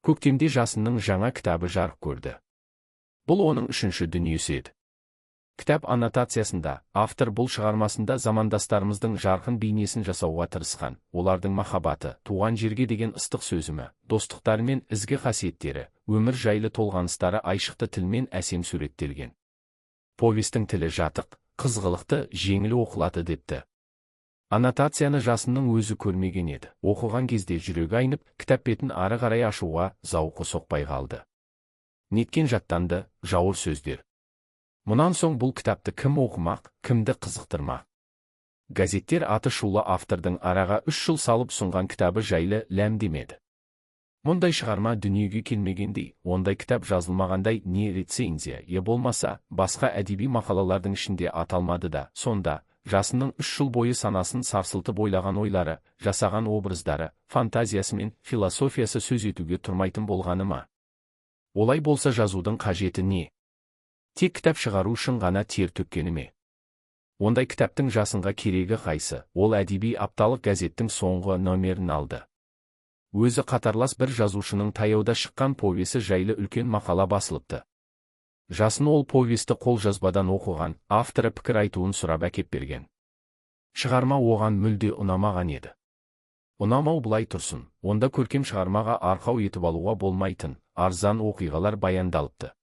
Көктемде жасынның жаңа кітабы жарық көрді. Бұл оның үшінші дүниесі еді. Кітап аннотациясында автор бұл шығармасында замандастарымыздың жарқын бейнесін жасауға тырысқан, олардың махаббаты, туған жерге деген ыстық сөзімі, достықтары мен ізгі қасиеттері, өмір жайлы толғаныстары айшықты тілмен әсем суреттелген. Повестің тілі жатық, қызғылықты, жеңіл оқылады депті. Аннотацияны жасынның өзі көрмеген еді. Оқыған кезде жүрегі айнып, кітап бетін ары қарай ашуға зауқы соқпай қалды. Неткен жаттанды, жауыр сөздер. Мұнан соң бұл кітапты кім оқымақ, кімді қызықтырмақ? Газеттер аты шулы автордың араға 3 жыл салып ұсынған кітабы жайлы ләм демеді. Мұндай шығарма дүниеге келмегендей, ондай кітап жазылмағандай не рецензия, болмаса, басқа әдеби мақалалардың ішінде аталмады да, сонда, жасынның 3 жыл бойы санасын сарсылтып ойлаған ойлары, жасаған образдары, фантазиясы мен философиясы сөз етуге тұрмайтын болғаны ма? Олай болса жазудың қажеті не? Тек кітап шығару үшін ғана тер төккені ме? Ондай кітаптың жасынға керегі қайсы? Ол әдеби апталық газеттің соңғы номерін алды. Өзі қатарлас бір жазушының таяуда шыққан повесі жайлы үлкен мақала басылыпты. Жасын ол повесті қолжазбадан оқыған, авторы пікір айтуын сұрап әкеп берген. Шығарма оған мүлде ұнамаған еді. Ұнамау былай тұрсын, онда көркем шығармаға арқау етіп алуға болмайтын, арзан оқиғалар баяндалыпты.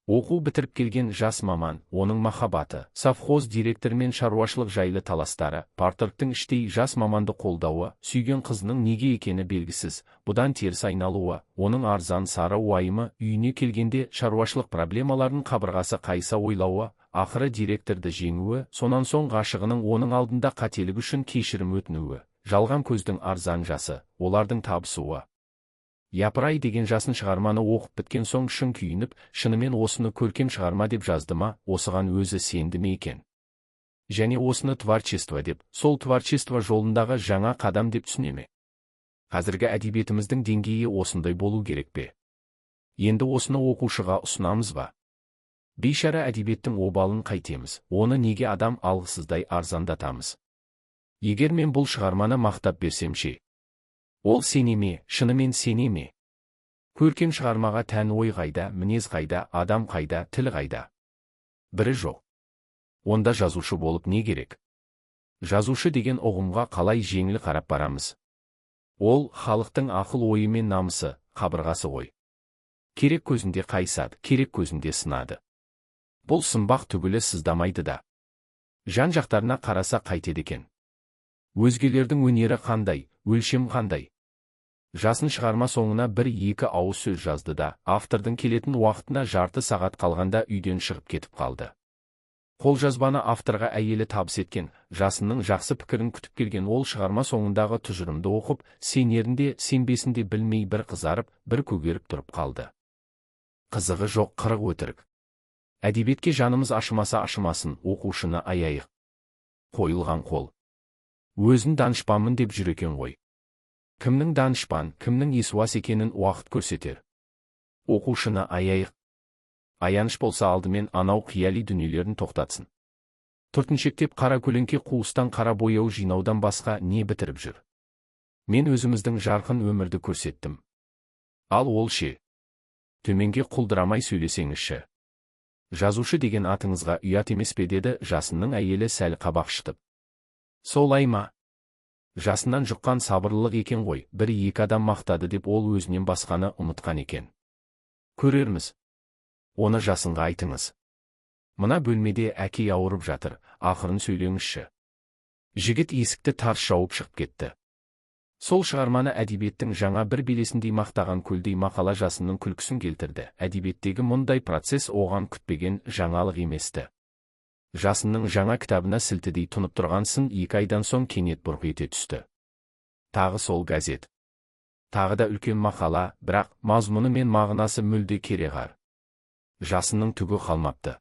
Оқу бітіріп келген жас маман, оның махаббаты, совхоз директор мен шаруашылық жайлы таластары, парторгтың іштей жас маманды қолдауы, сүйген қызының неге екені белгісіз, бұдан теріс айналуы, оның арзан сары уайымы, үйіне келгенде шаруашылық проблемаларын қабырғасы қайса ойлауы, ақыры директорды жеңуі, сонан соң ғашығының оның алдында қателік үшін кешірім өтінуі, жалған көздің арзан жасы, олардың табысуы. Япырай деген жасын шығарманы оқып біткен соң шын күйініп, шынымен осыны көркем шығарма деп жазды ма, осыған өзі сенді ме екен? Және осыны творчество деп, сол творчество жолындағы жаңа қадам деп түсіне ме? Қазіргі әдебиетіміздің деңгейі осындай болу керек пе? Енді осыны оқушыға ұсынамыз ба? Бейшара әдебиеттің обалын қайтеміз, оны неге адам алғысыздай арзандатамыз? Егер мен бұл шығарманы мақтап берсем ше? Ол сене ме, шынымен сене ме? Көркем шығармаға тән ой қайда, мінез қайда, адам қайда, тіл қайда? Бірі жоқ. Онда жазушы болып не керек? Жазушы деген ұғымға қалай жеңіл қарап барамыз? Ол, халықтың ақыл ойы мен намысы, қабырғасы ғой. Керек көзінде қайсады, керек көзінде сынады. Бұл сынбақ түгілі сыздамайды да. Жан жақтарына қараса қайтеді екен. Өзгелердің өнері қандай, өлшем қандай? Жасын шығарма соңына 1-2 ауыз сөз жазды да, автордың келетін уақытына жарты сағат қалғанда үйден шығып кетіп қалды. Қолжазбаны авторға әйелі табыс еткен, жасынның жақсы пікірін күтіп келген ол шығарма соңындағы тұжырымды оқып, сенерінде, сенбесінде білмей бір қызарып, бір көгеріп тұрып қалды. Қызығы жоқ қырық өтірік. Әдебиетке жанымыз ашымаса ашымасын, оқушыны аяйық. Қойылған қол. Өзін данышпанмын деп жүр екен ғой. Кімнің данышпан, кімнің есуас екенін уақыт көрсетер. Оқушыны аяйық. Аяныш болса алдымен анау қияли дүниелерін тоқтатсын. Түртіншектеп қара көлеңке қуыстан қара бояу жинаудан басқа не бітіріп жүр? Мен өзіміздің жарқын өмірді көрсеттім. Ал ол ше? Төменге құлдырамай сөйлесеңізші. Жазушы деген атыңызға ұят емес пе деді жасынның әйелі сәл қабақ шытып. Солай ма? Жасынан жұққан сабырлылық екен ғой, 1-2 адам мақтады деп ол өзінен басқаны ұмытқан екен. Көрерміз. Оны жасынға айтыңыз. Мына бөлмеде әке ауырып жатыр, ақырын сөйлеңізші. Жігіт есікті тарс жауып шығып кетті. Сол шығарманы әдебиеттің жаңа бір белесіндей мақтаған көлдей мақала жасынның күлкісін келтірді. Әдебиеттегі мұндай процесс оған күтпеген жаңалық еместі. Жасынның жаңа кітабына сілтідей тұнып тұрған сын 2 айдан соң кенет бұрқ ете түсті. Тағы сол газет. Тағы да үлкен мақала, бірақ мазмұны мен мағынасы мүлде кереғар. Жасынның түгі қалмапты.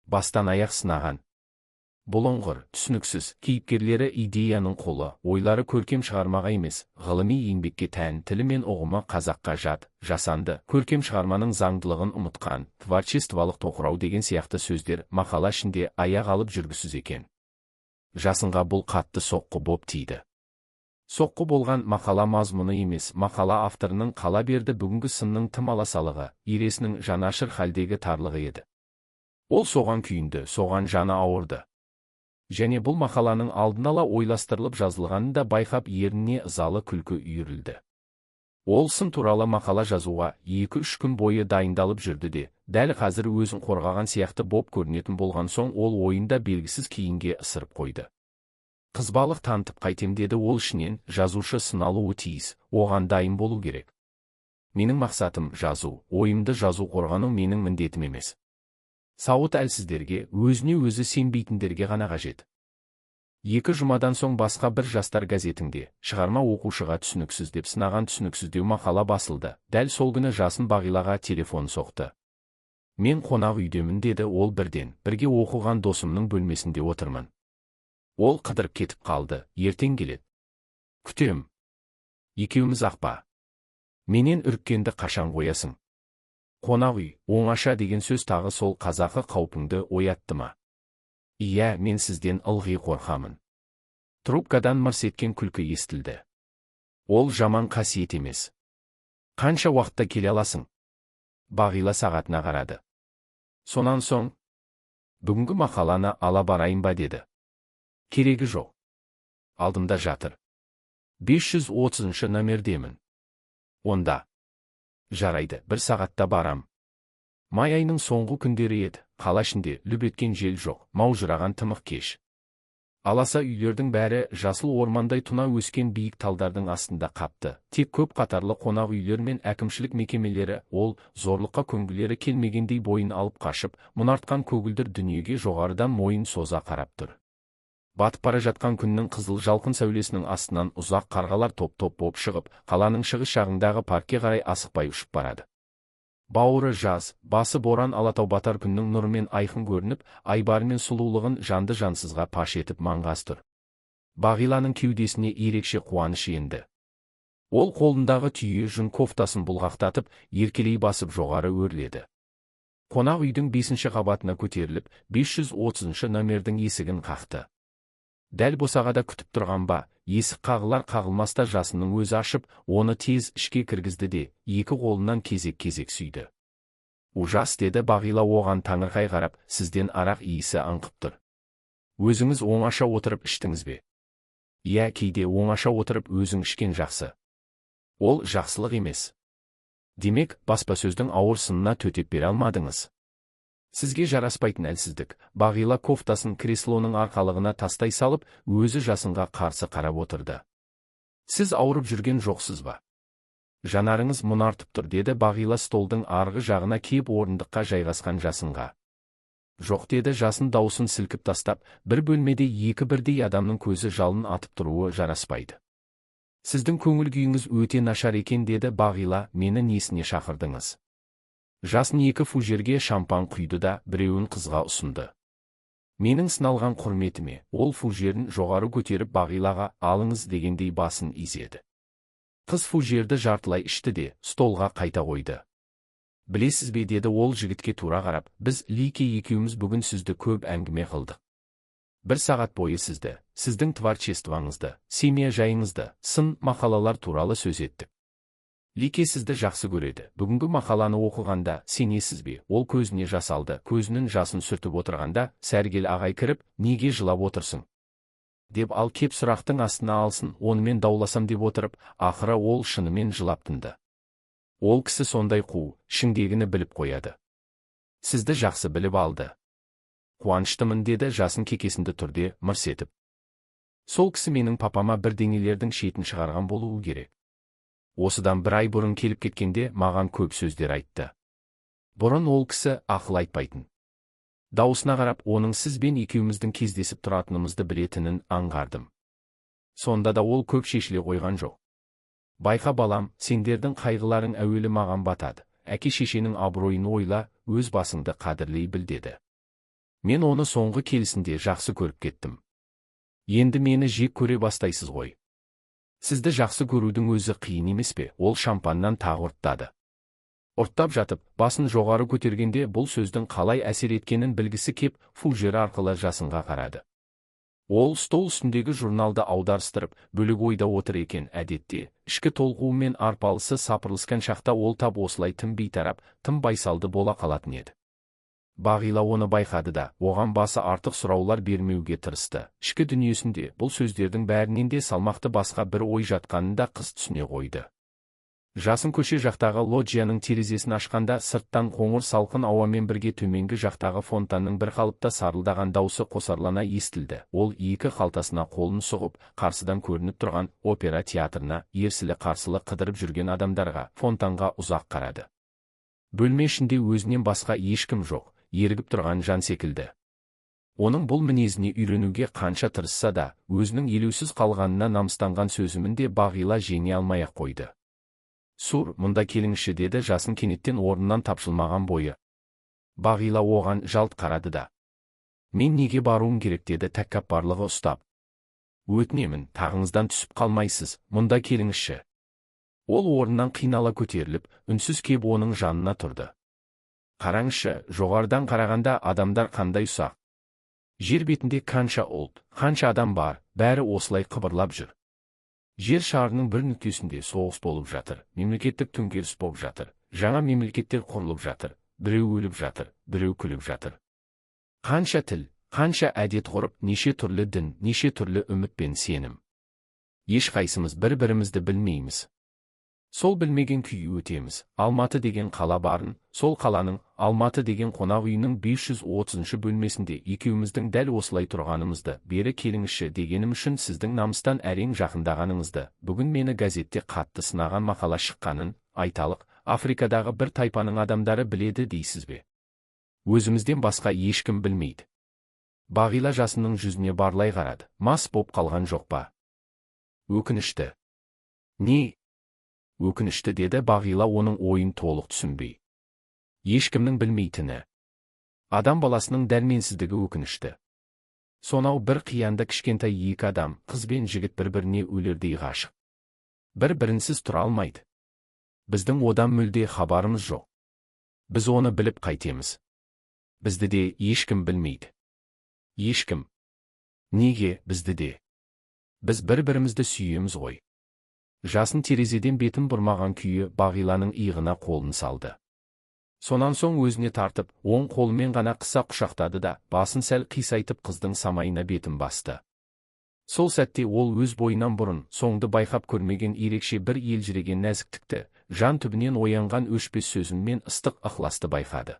Бастан аяқ сынаған. Бұлыңғыр, түсініксіз, кейіпкерлері идеяның қолы, ойлары көркем шығармаға емес, ғылыми еңбекке тән, тілі мен ұғымы қазаққа жат, жасанды, көркем шығарманың заңдылығын ұмытқан, творчестволық тоқырау деген сияқты сөздер мақала ішінде аяқ алып жүргісіз екен. Жасынға бұл қатты соққы боп тиді. Соққы болған мақала мазмұны емес, мақала авторының қала берді бүгінгі сынның тым аласалығы, иресінің жанашыр халдегі тарлығы еді. Ол соған күйінді, соған жаны ауырды. Және бұл мақаланың алдын ала ойластырылып жазылғанын да байқап ерніне ызалы күлкі үйірілді. Ол сын туралы мақала жазуға 2-3 күн бойы дайындалып жүрді де, дәл қазір өзін қорғаған сияқты боп көрінетін болған соң ол ойында белгісіз кейінге ысырып қойды. Қызбалық танытып қайтем деді ол ішінен, жазушы сыналуы тиіс, оған дайын болу керек. Менің мақсатым жазу, ойымды жазу қорғану менің міндетім емес. Сауыт әлсіздерге, өзіне өзі сенбейтіндерге ғана қажет. 2 жұмадан соң басқа бір жастар газетінде, шығарма оқушыға түсініксіз деп сынаған түсініксіздеу мақала басылды. Дәл сол күні жасын Бағилаға телефон соқты. Мен қонақ үйдемін деді ол бірден, бірге оқыған досымның бөлмесінде отырмын. Ол қыдырып кетіп қалды, ертең келеді. Күтем. Екеуміз ақпа. Менен үріккенді қашан қоясың? Қонақ үй, оңаша деген сөз тағы сол қазақы қаупіңді оятты ма? Иә, мен сізден ылғи қорқамын. Трубкадан мырс еткен күлкі естілді. Ол жаман қасиет емес. Қанша уақытта келе аласың? Бағила сағатына қарады. Сонан соң, бүгінгі мақаланы ала барайын ба деді. Керегі жоқ. Алдымда жатыр. 530 номердемін. Онда. Жарайды, 1 сағатта барам. Май айының соңғы күндері еді, қала ішінде лүп еткен жел жоқ, маужыраған тымық кеш. Аласа үйлердің бәрі жасыл ормандай тұна өскен биік талдардың астында қапты. Тек көп қатарлы қонақ үйлер мен әкімшілік мекемелері, ол зорлыққа көнгілері келмегендей бойын алып қашып, мұнартқан көгілдір дүниеге жоғарыдан мойын соза қарап тұр. Батып бара жатқан күннің қызыл жалқын сәулесінің астынан ұзақ қарғалар топ-топ боп шығып, қаланың шығыс жағындағы паркке қарай асықпай ұшып барады. Бауыры жаз, басы боран алатау батар күннің нұрымен айқын көрініп, айбары мен сұлулығын жанды жансызға паш етіп маңғаз тұр. Бағиланың кеудесіне ерекше қуаныш енді. Ол қолындағы түйе жүн кофтасын бұлғақтатып, еркелей басып жоғары өрледі. Қонақ үйдің 5-ші қабатына көтеріліп, 530 номердің есігін қақты. Дәл босағада күтіп тұрған ба, есік қағылар қағылмаста жасының өзі ашып, оны тез ішке кіргізді де, 2 қолынан кезек-кезек сүйді. Ужас деді Бағила оған таңырқай қарап, сізден арақ иісі аңқып тұр. Өзіңіз оңаша отырып іштіңіз бе? Иә, кейде оңаша отырып өзің ішкен жақсы. Ол жақсылық емес. Демек, баспасөздің ауыр сынына төтеп бере алмадыңыз. Сізге жараспайтын әлсіздік. Бағила кофтасын креслоның арқалығына тастай салып, өзі жасынға қарсы қарап отырды. Сіз ауырып жүрген жоқсыз ба? Жанарыңыз мұнартып тұр деді Бағила столдың арғы жағына кеп орындыққа жайғасқан жасынға. Жоқ деді жасын даусын сілкіп тастап, бір бөлмеде 2 бірдей адамның көзі жалын атып тұруы жараспайды. Сіздің көңіл күйіңіз өте нашар екен деді Бағила, мені несіне шақырдыңыз? Жасын 2 фужерге шампан құйды да, біреуін қызға ұсынды. Менің сыналған құрметіме, ол фужерін жоғары көтеріп Бағилаға алыңыз дегендей басын изеді. Қыз фужерді жартылай ішті де, столға қайта қойды. Білесіз бе деді ол жігітке тура қарап, біз Лике екеуміз бүгін сізді көп әңгіме қылдық. 1 сағат бойы сізді, сіздің творчествоңызды, семья жайыңызды, сын мақалалар туралы сөз еттік. Лике сізді жақсы көреді. Бүгінгі мақаланы оқығанда, сенесіз бе, ол көзіне жас алды, көзінің жасын сүртіп отырғанда, сәргел ағай кіріп, неге жылап отырсың? Деп ал кеп сұрақтың астына алсын, онымен дауласам деп отырып, ақыры ол шынымен жылап тынды. Ол кісі сондай қу, шыңдегіні біліп қояды. Сізді жақсы біліп алды. Қуаныштымын деді жасын кекесінді түрде мырс етіп. Сол кісі менің папама бірдеңелердің шетін шығарған болуы керек. Осыдан 1 ай бұрын келіп кеткенде маған көп сөздер айтты. Бұрын ол кісі ақыл айтпайтын. Даусына қарап, оның сізбен екеуміздің кездесіп тұратынымызды білетінін аңғардым. Сонда да ол көп шешіле қойған жоқ. Байқа балам, сендердің қайғыларың әуелі маған батады. Әке шешенің абыройын ойла, өз басыңды қадірлей біл деді. Мен оны соңғы келісінде жақсы көріп кеттім. Енді мені жек көре бастайсыз ғой. Сізді жақсы көрудің өзі қиын емес пе? Ол шампаннан тағы ұрттады. Ұрттап жатып, басын жоғары көтергенде бұл сөздің қалай әсер еткенін білгісі кеп, фужер арқылы жасынға қарады. Ол стол үстіндегі журналды аударыстырып, бөлек ойда отыр екен. Әдетте, ішкі толқуымен арпалысы сапырылысқан шақта ол тап осылай тым бейтарап, тым байсалды бола қалатын еді. Бағила оны байқады да, оған басы артық сұраулар бермеуге тырысты. Ішкі дүниесінде бұл сөздердің бәрінен де салмақты басқа бір ой жатқанын да қыз түсіне қойды. Жасын көше жақтағы лоджияның терезесін ашқанда сырттан қоңыр салқын ауамен бірге төменгі жақтағы фонтанның бір қалыпта сарылдаған даусы қосарлана естілді. Ол екі қалтасына қолын сұғып, қарсыдан көрініп тұрған опера театрына ерсілі-қарсылы қыдырып жүрген адамдарға, фонтанға ұзақ қарады. Бөлме ішінде өзінен басқа ешкім жоқ, ерігіп тұрған жан секілді. Оның бұл мінезіне үйренуге қанша тырысса да, өзінің елеусіз қалғанына намыстанған сөзімін де Бағила жеңе алмай-ақ қойды. Сур, мұнда келіңізші, деді Жасын кенеттен орнынан тапжылмаған бойы. Бағила оған жалт қарады да. Мен неге баруым керек, деді тәкаппарлығы ұстап. Өтінемін, тағыңыздан түсіп қалмайсыз, мұнда келіңізші. Ол орнынан қинала көтеріліп, үнсіз кеп оның жанына тұрды. Қараңызшы, жоғарыдан қарағанда адамдар қандай ұсақ. Жер бетінде қанша ұлт, қанша адам бар, бәрі осылай қыбырлап жүр. Жер шарының бір нүктесінде соғыс болып жатыр, мемлекеттік төңкеріс болып жатыр, жаңа мемлекеттер құрылып жатыр, біреу өліп жатыр, біреу күліп жатыр. Қанша тіл, қанша әдет ғұрып, неше түрлі дін, неше түрлі үміт пен сенім. Ешқайсымыз бір-бірімізді білмейміз. Сол білмеген күй өтеміз. Алматы деген қала барын, сол қаланың Алматы деген қонақ үйінің 530 бөлмесінде екеуміздің дәл осылай тұрғанымызды, бері келіңізші дегенім үшін сіздің намыстан әрең жақындағаныңызды, бүгін мені газетте қатты сынаған мақала шыққанын, айталық, Африкадағы бір тайпаның адамдары біледі дейсіз бе? Өзімізден басқа ешкім білмейді. Бағила Жасынның жүзіне барлай қарады. Мас боп қалған жоқ па? Өкінішті. Не? Өкінішті, деді Бағила оның ойын толық түсінбей. Ешкімнің білмейтіні. Адам баласының дәрменсіздігі өкінішті. Сонау бір қиянда кішкентай екі адам, қыз бен жігіт бір-біріне өлердей ғашық. Бір-бірінсіз тұра алмайды. Біздің одан мүлде хабарымыз жоқ. Біз оны біліп қайтеміз. Бізді де ешкім білмейді. Ешкім. Неге бізді де? Біз бір-бірімізді сүйеміз ғой. Жасын терезеден бетін бұрмаған күйі Бағиланың иығына қолын салды. Сонан соң өзіне тартып, оң қолымен ғана қыса құшақтады да, басын сәл қисайтып қыздың самайына бетін басты. Сол сәтте ол өз бойынан бұрын, соңды байқап көрмеген ерекше бір елжіреген нәзіктікті, жан түбінен оянған өшпес сөзін мен ыстық ықыласты байқады.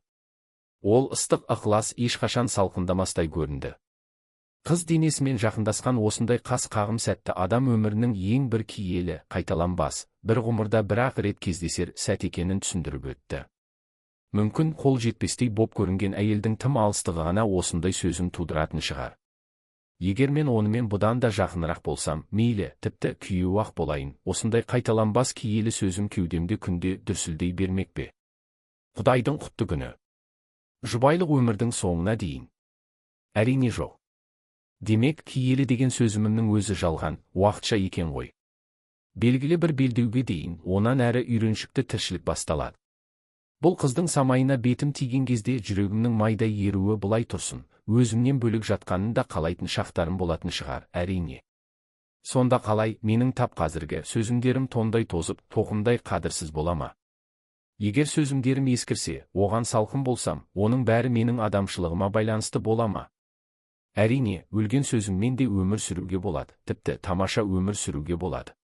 Ол ыстық ықылас ешқашан салқындамастай көрінді. Қыз денесімен жақындасқан осындай қас қағым сәтті адам өмірінің ең бір киелі, қайталанбас, бір ғұмырда бір-ақ рет кездесер сәт екенін түсіндіріп өтті. Мүмкін қол жетпестей боп көрінген әйелдің тым алыстығы ғана осындай сөзін тудыратын шығар. Егер мен онымен бұдан да жақынырақ болсам, мейлі, тіпті күйеу-ақ болайын, осындай қайталанбас киелі сөзім кеудемде күнде дүрсілдей бермек пе? Құдайдың құтты күні. Жұбайлық өмірдің соңына дейін. Әрине жоқ. Демек, киелі деген сөзімнің өзі жалған, уақытша екен ғой. Белгілі бір белдеуге дейін, онан әрі үйреншікті тіршілік басталады. Бұл қыздың самайына бетім тиген кезде жүрегімнің майдай еруі былай тұрсын, өзімнен бөлік жатқанын да қалайтын шақтарым болатын шығар, әрине. Сонда қалай, менің тап қазіргі сөзімдерім тондай тозып, тоқымдай қадірсіз бола ма? Егер сөзімдерім ескірсе, оған салқын болсам, оның бәрі менің адамшылығыма байланысты бола ма? Әрине, өлген сөзіммен де өмір сүруге болады, тіпті тамаша өмір сүруге болады.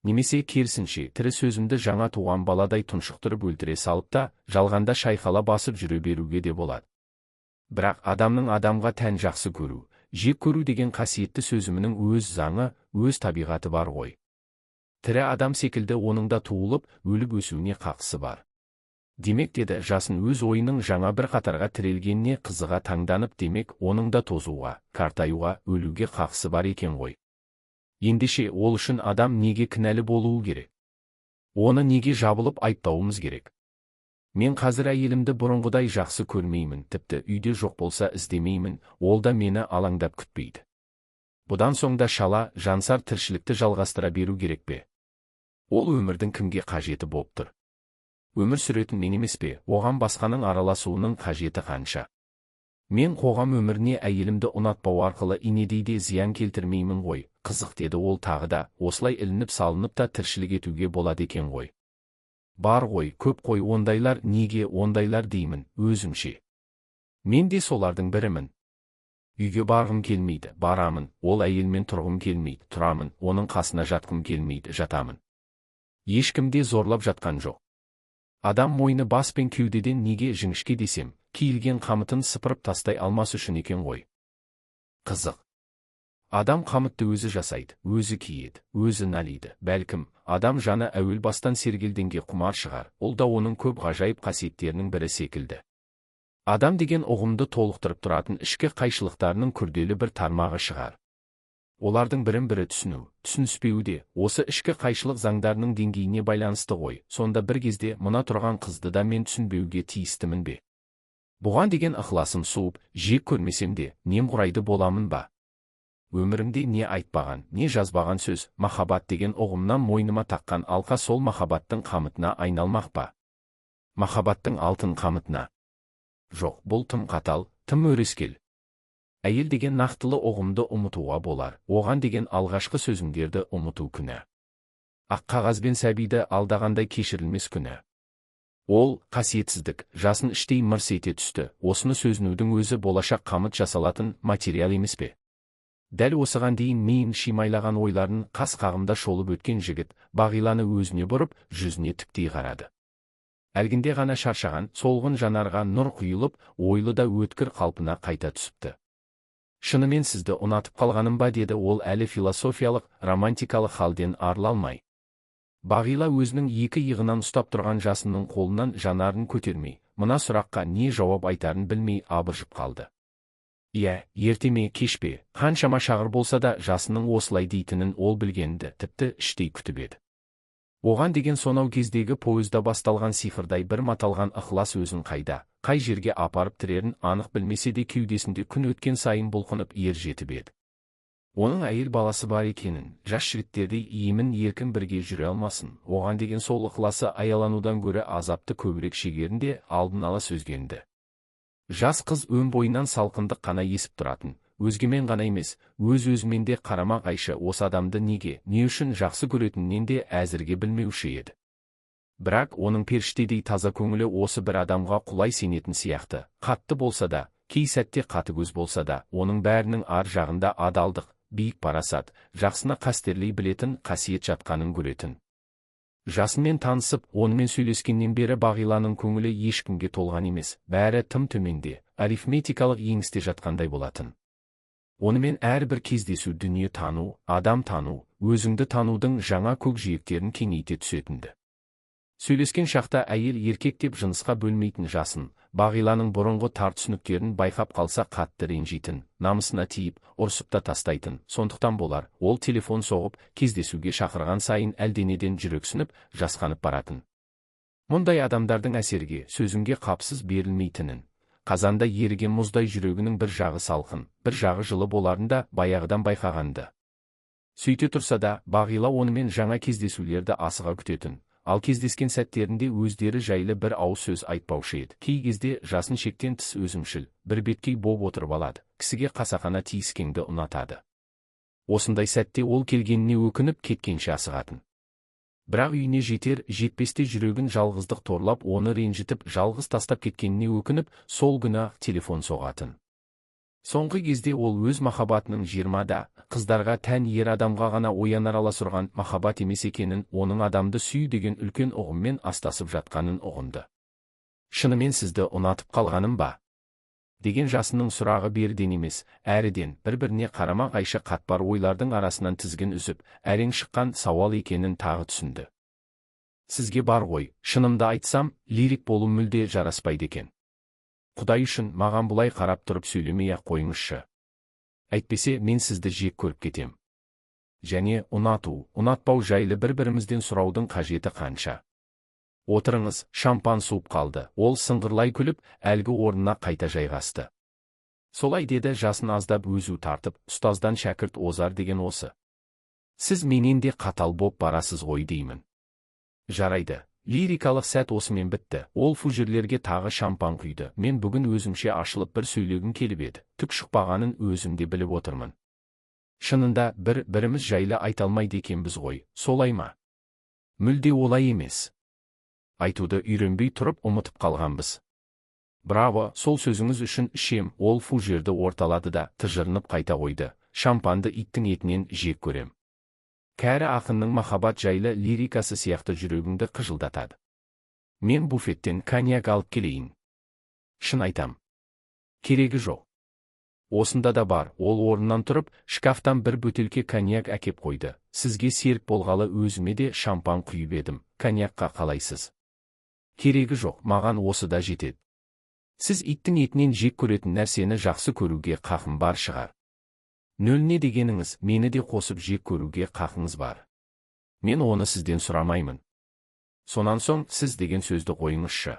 Немесе керісінше, тірі сөзімді жаңа туған баладай тұншықтырып өлтіре салып та, жалғанда шайқала басып жүре беруге де болады. Бірақ адамның адамға тән жақсы көру, жек көру деген қасиетті сөзімнің өз заңы, өз табиғаты бар ғой. Тірі адам секілді оның да туылып, өліп өсуіне қақысы бар. Демек, деді Жасын өз ойының жаңа бір қатарға тірелгеніне қызыға таңданып, демек, оның да тозуға, қартаюға, өлуге қақысы бар екен ғой. Ендеше ол үшін адам неге кінәлі болуы керек? Оны неге жабылып айыптауымыз керек? Мен қазір әйелімді бұрынғыдай жақсы көрмеймін, тіпті үйде жоқ болса іздемеймін, ол да мені алаңдап күтпейді. Бұдан соң да шала, жансар тіршілікті жалғастыра беру керек пе? Ол өмірдің кімге қажеті болып тұр? Өмір сүретін мен емес пе, оған басқаның араласуының қажеті қанша? Мен қоғам өміріне әйелімді ұнатпау арқылы инедейде зиян келтірмеймін ғой, қызық деді ол тағы да, осылай ілініп салынып та тіршілік етуге болады екен ғой. Бар ғой, көп қой ондайлар, неге ондайлар деймін, өзімше. Мен де солардың бірімін. Үйге барғым келмейді, барамын, ол әйелмен тұрғым келмейді, тұрамын, оның қасына жатқым келмейді, жатамын. Ешкімде зорлап жатқан жоқ. Адам мойны бас пен кеудеден неге жіңішке десем, киілген қамытын сыпырып тастай алмас үшін екен ғой. Қызық. Адам қамытты өзі жасайды, өзі киеді, өзі налиды. Бәлкім, адам жаны әуел бастан сергелденге құмар шығар, ол да оның көп ғажайып қасиеттерінің бірі секілді. Адам деген ұғымды толықтырып тұратын ішкі қайшылықтарының күрделі бір тармағы шығар. Олардың бірін-бірі түсіну, түсініспеуі де осы ішкі қайшылық заңдарының деңгейіне байланысты ғой. Сонда бір кезде мына тұрған қызды да мен түсінбеуге тиістімін бе? Бұған деген ықыласым суып, жек көрмесем де, немқұрайды боламын ба? Өмірімде не айтпаған, не жазбаған сөз, махаббат деген ұғымнан мойныма таққан алқа сол махаббаттың қамытына айналмақ па? Махаббаттың алтын қамытына? Жоқ, бұл тым қатал, тым өрескел. Әйел деген нақтылы ұғымды ұмытуға болар, оған деген алғашқы сөзіңдерді ұмыту күнә. Ақ қағазбен сәбиді алдағандай кешірілмес күнә. Ол, қасиетсіздік, жасын іштей мырс ете түсті, осыны сөзінудің өзі болашақ қамыт жасалатын материал емес пе? Дәл осыған дейін миын шимайлаған ойларын қас қағымда шолып өткен жігіт, Бағиланы өзіне бұрып, жүзіне тіктей қарады. Әлгінде ғана шаршаған, солғын жанарға нұр құйылып, ойлы да өткір қалпына қайта түсіпті. Шынымен сізді ұнатып қалғаным ба, деді ол әлі философиялық, романтикалық халден арыла алмай. Бағила өзінің екі иығынан ұстап тұрған жасынның қолынан жанарын көтермей, мына сұраққа не жауап айтарын білмей абыржып қалды. Иә, ерте ме, кеш пе, қаншама шағыр болса да жасынның осылай дейтінін ол білгенді, тіпті іштей күтіп еді. Оған деген сонау кездегі пойызда басталған сиқырдай бір маталған ықылас өзін қайда, қай жерге апарып тірерін анық білмесе де кеудесінде күн өткен сайын бұлқынып ер жетіп еді. Оның әйел баласы бар екенін, жас жігіттердей емін еркін бірге жүре алмасын, оған деген сол ықыласы аяланудан гөрі азапты көбірек шегерінде алдын ала сөзгенді. Жас қыз өн бойынан салқындық қана есіп тұратын, өзгемен ғана емес, өз-өзімен де қарама-қайшы осы адамды неге, не үшін жақсы көретінінен де әзірге білмеуші еді. Бірақ оның періштедей таза көңілі осы бір адамға құлай сенетін сияқты, қатты болса да, кей сәтте қатыгөз болса да, оның бәрінің ар жағында адалдық, биік парасат, жақсыны қастерлей білетін қасиет жатқанын көретін. Жасынмен танысып, онымен сөйлескеннен бері Бағиланың көңілі ешкімге толған емес, бәрі тым төменде, арифметикалық еңісте жатқандай болатын. Онымен әрбір кездесу дүние тану, адам тану, өзіңді танудың жаңа көкжиектерін кеңейте түсетінді. Сөйлескен шақта әйел еркек деп жынысқа бөлмейтін Жасын, Бағиланың бұрынғы тар түсініктерін байқап қалса қатты ренжитін, намысына тиіп, ұрсып та тастайтын. Сондықтан болар, ол телефон соғып, кездесуге шақырған сайын әлденеден жүрексініп, жасқанып баратын. Мұндай адамдардың әсерге, сөзіңге қапсыз берілмейтінін, қазанда еріген мұздай жүрегінің бір жағы салқын, бір жағы жылы боларында баяғыдан байқағанды. Сөйте тұрса да, Бағила онымен жаңа кездесулерді асыға күтетін, ал кездескен сәттерінде өздері жайлы бір ауыз сөз айтпаушы еді. Кей кезде Жасын шектен тыс өзімшіл, бір беткей боп отырып алады, кісіге қасақана тиіскеңді ұнатады. Осындай сәтте ол келгеніне өкініп кеткенше асығатын. Бірақ үйіне жетер-жетпесте жүрегін жалғыздық торлап, оны ренжітіп, жалғыз тастап кеткеніне өкініп, сол күні телефон соғатын. Соңғы кезде ол өз махаббатының 20-да, қыздарға тән ер адамға ғана оянар аласұрған махаббат емес екенін, оның адамды сүй деген үлкен ұғыммен астасып жатқанын ұғынды. Шынымен сізді ұнатып қалғаным ба? Деген Жасынның сұрағы беріден емес, әріден, бір-біріне қарама-қайшы қатпар ойлардың арасынан тізгін үзіп, әрең шыққан сауал екенін тағы түсінді. Сізге бар ғой, шынымды айтсам, лирик болу мүлде жараспайды екен. Құдай үшін маған бұлай қарап тұрып сөйлемей-ақ қойыңызшы. Әйтпесе мен сізді жек көріп кетем. Және ұнату, ұнатпау жайлы бір-бірімізден сұраудың қажеті қанша. Отырыңыз, шампан суып қалды. Ол сыңғырлай күліп, әлгі орнына қайта жайғасты. Солай деді Жасын аздап өзу тартып, ұстаздан шәкірт озар деген осы. Сіз менен де қатал боп барасыз ғой деймін. Жарайды, Лирикалық сәт осымен бітті. Ол фужерлерге тағы шампан құйды. Мен бүгін өзімше ашылып бір сөйлегім келіп еді. Түк шықпағанын өзім де біліп отырмын. Шынында біріміз жайлы айта алмайды екенбіз ғой, солай ма? Мүлде олай емес. Айтуды үйренбей тұрып ұмытып қалғанбыз. Браво, сол сөзіңіз үшін ішем. Ол фужерді орталады да тыжырынып қайта қойды. Шампанды иттің етінен жек көрем. Кәрі ақынның махаббат жайлы лирикасы сияқты жүрегіңді қыжылдатады. Мен буфеттен коньяк алып келейін. Шын айтам. Керегі жоқ. Осында да бар. Ол орнынан тұрып, шкафтан бір бөтелке коньяк әкеп қойды. Сізге серік болғалы өзіме де шампан құйып едім. Коньякқа қалайсыз? Керегі жоқ, маған осы да жетеді. Сіз иттің етінен жек көретін нәрсені жақсы көруге қақым бар шығар. Нөліне дегеніңіз, мені де қосып жек көруге қақыңыз бар. Мен оны сізден сұрамаймын. Сонан соң сіз деген сөзді қойыңызшы.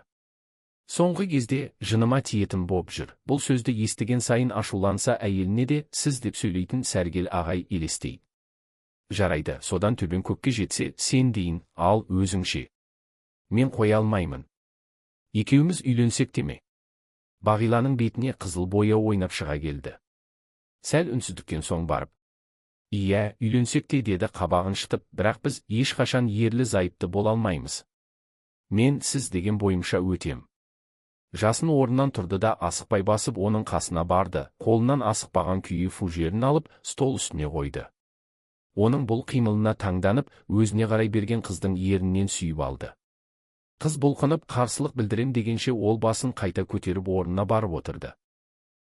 Соңғы кезде жыныма тиетін боп жүр. Бұл сөзді естіген сайын ашуланса әйеліне де сіз деп сөйлейтін Сәргел ағай елестейді. Жарайды, содан төбен көкке жетсе, сен дейін, ал өзіңше. Мен қоя алмаймын. Екеуміз үйленсек деме. Бағиланың бетіне қызыл бояу ойнап шыға келді. Сәл үнсіздіктен соң барып. Иә, үйленсек те деді қабағын шытып, бірақ біз ешқашан ерлі зайыпты бола алмаймыз. Мен сіз деген бойымша өтем. Жасын орнынан тұрды да асықпай басып оның қасына барды. Қолынан асықпаған күйі фужерін алып, стол үстіне қойды. Оның бұл қимылына таңданып, өзіне қарай берген қыздың ерінен сүйіп алды. Қыз бұлқынып қарсылық білдірем дегенше ол басын қайта көтеріп орнына барып отырды.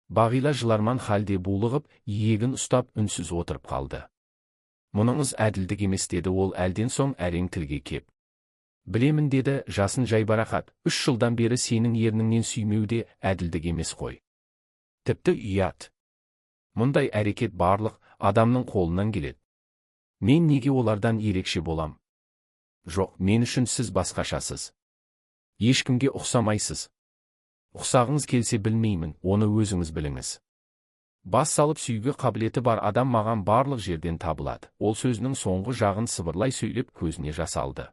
Бағила жыларман халде булығып, иегін ұстап үнсіз отырып қалды. Мұныңыз әділдік емес деді ол әлден соң әрең тілге кеп. Білемін деді Жасын жайбарақат, 3 жылдан бері сенің ерніңнен сүймеуде әділдік емес қой. Тіпті ұят. Мұндай әрекет барлық адамның қолынан келеді. Мен неге олардан ерекше болам? Жоқ, мен үшін сіз басқашасыз. Ешкімге ұқсамайсыз. Ұқсағыңыз келсе білмеймін, оны өзіңіз біліңіз. Бас салып сүйге қабілеті бар адам маған барлық жерден табылады. Ол сөзінің соңғы жағын сыбырлай сөйлеп көзіне жас алды.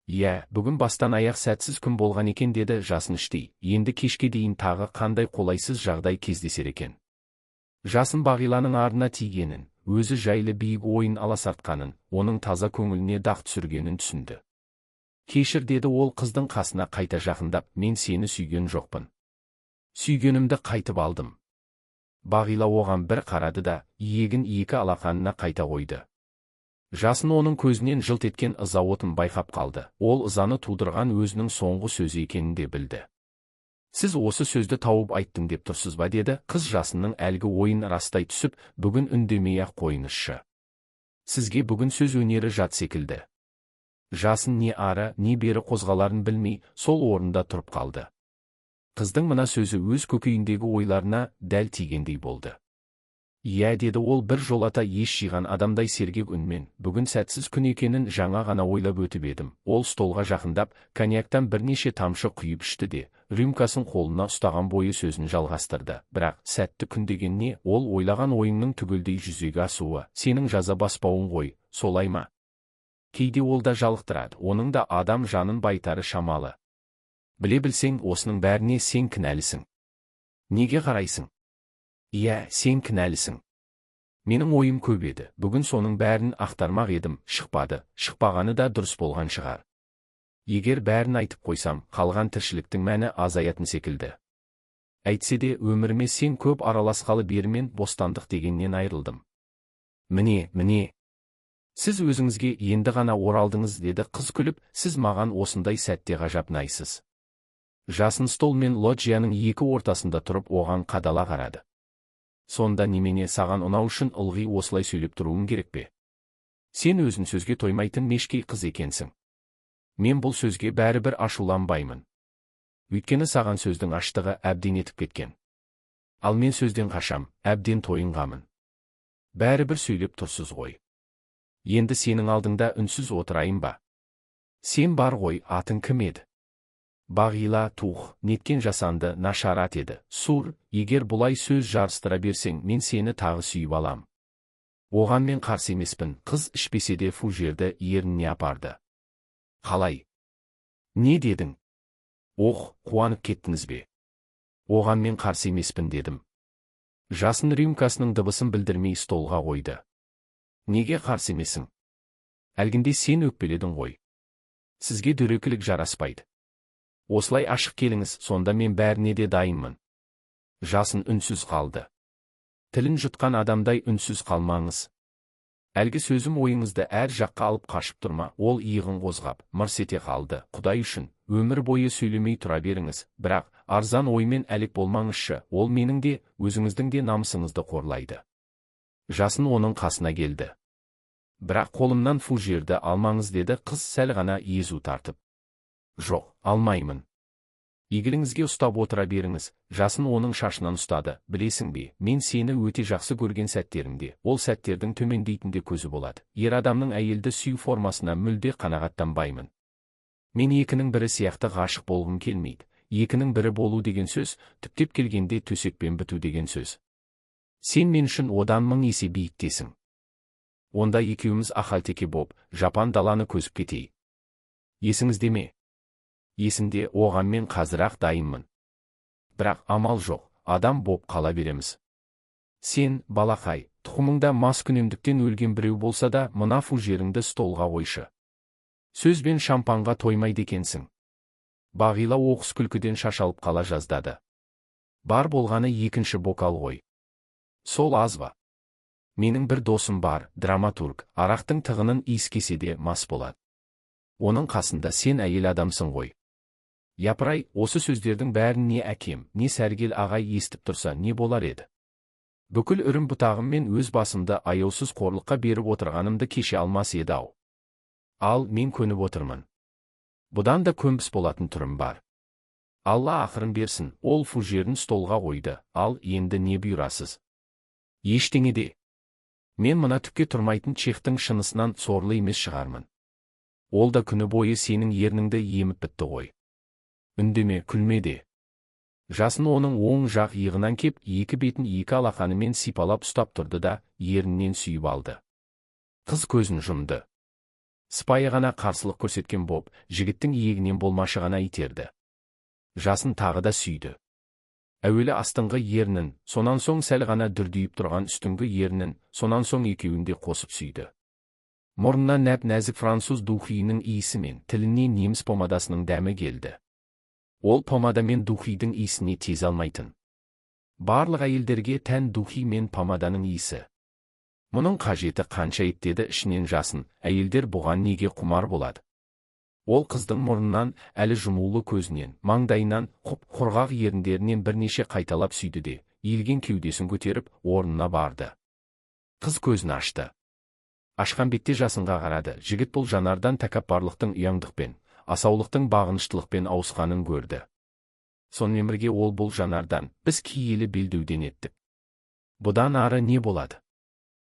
Иә, бүгін бастан аяқ сәтсіз күн болған екен деді Жасын іштей. Енді кешке дейін тағы қандай қолайсыз жағдай кездесер екен. Жасын Бағиланың арына тигенін, өзі жайлы биік ойын аласартқанын, оның таза көңіліне дақ түсіргенін түсінді. Кешір деді ол қыздың қасына қайта жақындап, мен сені сүйген жоқпын. Сүйгенімді қайтып алдым. Бағила оған бір қарады да, иегін екі алақанына қайта қойды. Жасын оның көзінен жылт еткен ыза отын байқап қалды. Ол ызаны тудырған өзінің соңғы сөзі екенін де білді. Сіз осы сөзді тауып айттым деп тұрсыз ба деді. Қыз Жасынның әлгі ойын растай түсіп, бүгін үндемей-ақ қойыңызшы. Сізге бүгін сөз өнері жат секілді. Жасын не ары, не бері қозғаларын білмей, сол орында тұрып қалды. Қыздың мына сөзі өз көкейіндегі ойларына дәл тигендей болды. Иә деді ол бір жолата ес жиған адамдай сергек үнмен, бүгін сәтсіз күн екенін жаңа ғана ойлап өтіп едім. Ол столға жақындап, коньяктан бірнеше тамшы құйып ішті де, рюмкасын қолына ұстаған бойы сөзін жалғастырды. Бірақ сәтті күн деген не? Ол ойлаған ойыңның түгелдей жүзеге асуы, сенің жаза баспауың ғой, солай ма? Кейде ол да жалықтырады, оның да адам жанын байтары шамалы. Біле білсең, осының бәріне сен кінәлісің. Неге қарайсың? Иә, сен кінәлісің. Менің ойым көп еді, бүгін соның бәрін ақтармақ едім, шықпады, шықпағаны да дұрыс болған шығар. Егер бәрін айтып қойсам, қалған тіршіліктің мәні азаятын секілді. Әйтсе де өміріме сен көп араласқалы бермен бостандық дегеннен айырылдым. Міне. Сіз өзіңізге енді ғана оралдыңыз деді қыз күліп, сіз маған осындай сәтте ғажапнайсыз. Жасын стол мен лоджияның екі ортасында тұрып оған қадала қарады. Сонда немене саған ұнау үшін ылғи осылай сөйлеп тұруың керек пе? Сен өзін сөзге тоймайтын мешкей қыз екенсің. Мен бұл сөзге бәрібір ашуланбаймын. Өйткені саған сөздің аштығы әбден етіп кеткен. Ал мен сөзден қашам, әбден тойынғамын. Бәрібір сөйлеп тұрсыз ғой. Енді сенің алдыңда үнсіз отырайын ба? Сен бар ғой, атың кім еді? Бағила, неткен жасанды, нашарат еді. Сур, егер бұлай сөз жарыстыра берсең, мен сені тағы сүйіп алам. Оған мен қарсы емеспін. Қыз ішпесе де фужерді ерініне апарды. Қалай? Не дедің? Қуанып кеттіңіз бе? Оған мен қарсы емеспін дедім. Жасын рюмкасының дыбысын білдірмей столға қойды. Неге қарсы емесің? Әлгінде сен өкпеледің ғой. Сізге дөрекілік жараспайды. Осылай ашық келіңіз, сонда мен бәріне де дайынмын. Жасын үнсіз қалды. Тілін жұтқан адамдай үнсіз қалмаңыз. Әлгі сөзім ойыңызды әр жаққа алып қашып тұрма. Ол иығын қозғап, мырс ете қалды. Құдай үшін, өмір бойы сөйлемей тұра беріңіз, бірақ арзан оймен әлек болмаңызшы, ол менің де, өзіңіздің де намысыңызды қорлайды. Жасын оның қасына келді. Бірақ қолымнан Фужерді алмаңыз деді қыз сәл ғана езу тартып. Жоқ, алмаймын. Игіліңізге ұстап отыра беріңіз. Жасын оның шашынан ұстады. Білесің бе, мен сені өте жақсы көрген сәттерімде, ол сәттердің төмендейтінде көзі болады. Ер адамның әйелді сүю формасына мүлде қанағаттанбаймын. Мен екінің бірі сияқты ғашық болғым келмейді. Екінің бірі болу деген сөз, түптеп келгенде төсекпен біту деген сөз. Сен мен үшін одан 1000 есе биіктесің. Онда екеуміз ахалтеке боп, жапан даланы көзіп кетейік. Есіңізде ме? Есімде, оған мен қазір-ақ дайынмын. Бірақ амал жоқ, адам боп қала береміз. Сен, балақай, тұқымыңда маскүнемдіктен өлген біреу болса да, мына Фужеріңді столға қойшы. Сөзбен шампанға тоймайды екенсің. Бағила оқыс күлкіден шашалып қала жаздады. Бар болғаны 2-ші бокал ғой. Сол аз ба? Менің бір досым бар, драматург, арақтың тығынын иіскесе де мас болады. Оның қасында сен әйел адамсың ғой. Япырай, осы сөздердің бәрін не әкем, не Сәргел ағай естіп тұрса не болар еді? Бүкіл үрім бұтағым мен өз басымды аяусыз қорлыққа беріп отырғанымды кеше алмас еді-ау. Ал мен көніп отырмын. Бұдан да көнбіс болатын түрім бар. Алла ақырын берсін, ол Фужерін столға қойды. Ал енді не бұйырасыз? Ештеңе де. Мен мына түкке тұрмайтын чехтің шынысынан сорлы емес шығармын. Ол да күні бойы сенің ерніңді еміп бітті ғой. Үндеме, күлме де. Жасын оның оң жақ иығынан кеп, екі бетін екі алақанымен сипалап ұстап тұрды да, еріннен сүйіп алды. Қыз көзін жұмды. Сыпайы ғана қарсылық көрсеткен боп, жігіттің иегінен болмашы ғана итерді. Жасын тағы да сүйді. Әуелі астыңғы ернін, сонан соң сәл ғана дүрдиіп тұрған үстіңгі ернін, сонан соң екеуінде қосып сүйді. Мұрнына нәп-нәзік француз духиінің иісі мен тіліне неміс помадасының дәмі келді. Ол помада мен духидің иісіне тез алмайтын. Барлық әйелдерге тән духи мен помаданың иісі. Мұның қажеті қанша еттеді ішінен Жасын, әйелдер бұған неге құмар болады? Ол қыздың мұрнынан, әлі жұмулы көзінен, маңдайынан, құрғақ еріндерінен бірнеше қайталап сүйді де, иілген кеудесін көтеріп, орнына барды. Қыз көзін ашты. Ашқан бетте Жасынға қарады. Жігіт бұл жанардан тәкаппарлықтың ұяңдықпен, асаулықтың бағыныштылықпен ауысқанын көрді. Сонымен бірге ол бұл жанардан, біз киелі белдеуден еттік. Бұдан ары не болады?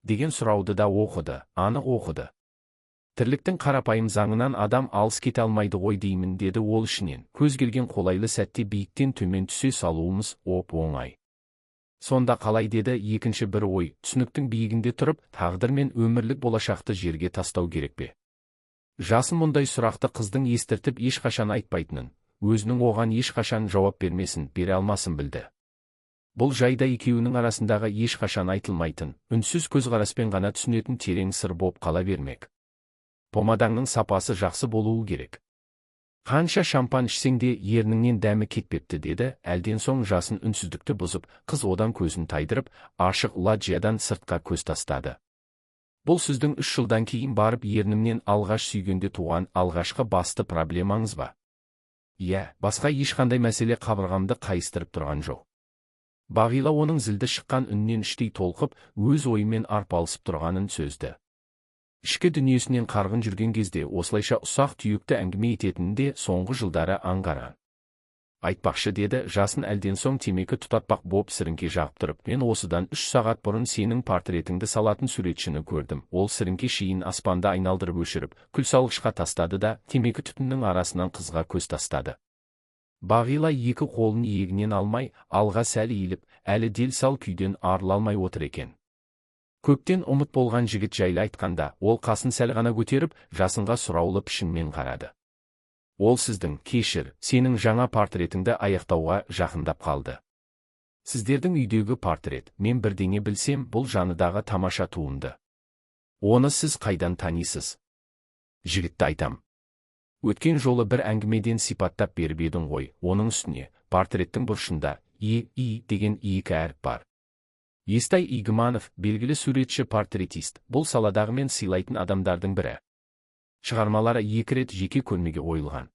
Деген сұрауды да оқыды, анық оқыды. Тірліктің қарапайым заңынан адам алыс кете алмайды ғой деймін, деді ол ішінен. Көз келген қолайлы сәтте биіктен төмен түсе салуымыз оп-оңай. Сонда қалай, деді екінші бір ой, түсініктің биігінде тұрып, тағдыр мен өмірлік болашақты жерге тастау керек пе? Жасын мұндай сұрақты қыздың естіртіп ешқашан айтпайтынын, өзінің оған ешқашан жауап бермесін, бере алмасын білді. Бұл жайда екеуінің арасындағы ешқашан айтылмайтын, үнсіз көзқараспен ғана түсінетін терең сыр боп қала бермек. Помадаңның сапасы жақсы болуы керек. Қанша шампан ішсең де ерніңнен дәмі кетпепті, деді. Әлден соң Жасын үнсіздікті бұзып, қыз одан көзін тайдырып, ашық ладжиядан сыртқа көз тастады. Бұл сіздің 3 жылдан кейін барып ернімнен алғаш сүйгенде туған алғашқы басты проблемаңыз ба? Иә, басқа ешқандай мәселе қабырғамды қайыстырып тұрған жоқ. Бағила оның зілді шыққан үннен іштей толқып, өз ойымен арпалысып тұрғанын сөзді. Ішкі дүниесінен қарғын жүрген кезде осылайша ұсақ түйекті әңгіме ететінінде соңғы жылдары аңғарған. Айтпақшы, деді Жасын әлден соң темекі тұтатпақ боп сіріңке жағып тұрып, мен осыдан 3 сағат бұрын сенің портретіңді салатын суретшіні көрдім. Ол сіріңке шиін аспанда айналдырып өшіріп, күлсалғышқа тастады да, темекі түтіннің арасынан қызға көз тастады. Бағила екі қолын иегінен алмай, алға сәл иіліп, әлі дел сал күйден арыла алмай отыр екен. Көптен ұмыт болған жігіт жайлы айтқанда, ол қасын сәл ғана көтеріп, Жасынға сұраулы пішінмен қарады. Ол сіздің, кешір, сенің жаңа портретіңді аяқтауға жақындап қалды. Сіздердің үйдегі портрет, мен бірдеңе білсем, бұл жаныдағы тамаша туынды. Оны сіз қайдан танисыз? Жігітті айтам. Өткен жолы бір әңгімеден сипаттап беріп едің ғой, оның үстіне, портреттің бұрышында «И» деген екі әріп бар. Естай Игіманов, белгілі суретші портретист, бұл саладағы мен сыйлайтын адамдардың бірі. Шығармалары 2 рет жеке көрмеге ойылған.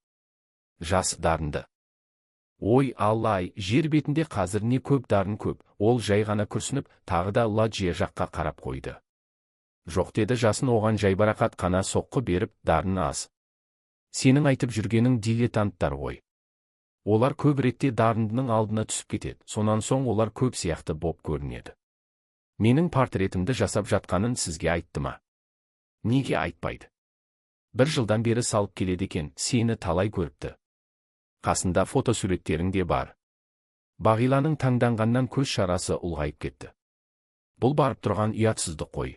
Жас дарынды. Ой, Аллай, жер бетінде қазір не көп дарын көп, ол жай ғана күрсініп, тағы да Ладжия жаққа қарап қойды. Жоқ деді Жасын оған жайбарақат қана соққы беріп, дарын аз. Сенің айтып жүргенің дилетанттар ғой. Олар көп ретте дарындының алдына түсіп кетеді, сонан соң олар көп сияқты боп көрінеді. Менің портретімді жасап жатқанын сізге айтты ма? Неге айтпайды? 1 жылдан бері салып келеді екен, сені талай көріпті. Қасында фотосуреттерің де бар. Бағиланың таңданғаннан көз шарасы ұлғайып кетті. Бұл барып тұрған ұятсыздық қой.